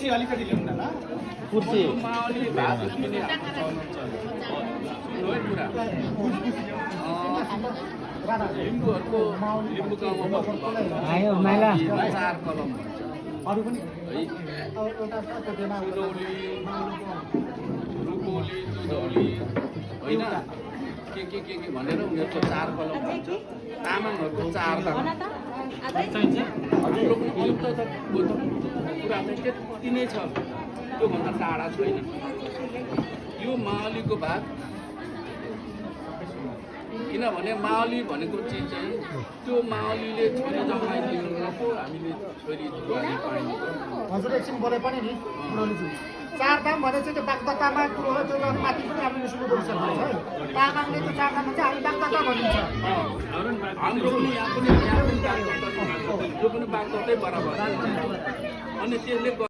कुर्सी अलिकति ल्याउँ न ल कुर्सी माओली भात पनि लिम्बूहरूको लिम्बू गाउँमा आयो माइला चार कलम अरू पनि है सुरौली रुकोली दुधौली होइन के भनेर उनीहरूको चार कलम भन्छ तामाङहरूको चार कलम हाम्रो पनि एउटा त कुरा चाहिँ त्यति नै छ त्योभन्दा टाढा छैन यो माओलीको भाग किनभने माओली भनेको चिज चाहिँ त्यो माओलीले छोरी जमाइदिनु पो हामीले छोरी जुवाली पाइन्छ हजुर एकछिन बोले पनि नि चार दाम भने चाहिँ त्यो बागदत्तामा कुरो हो त्यो माथि पनि हामीले सुरु गरिसक्नु है तामाङले त्यो चार दाममा चाहिँ हामी बागदत्ता भनिन्छ हाम्रो पनि यहाँ पनि बागदत्ता यो पनि बागदत्तै बराबर अनि त्यसले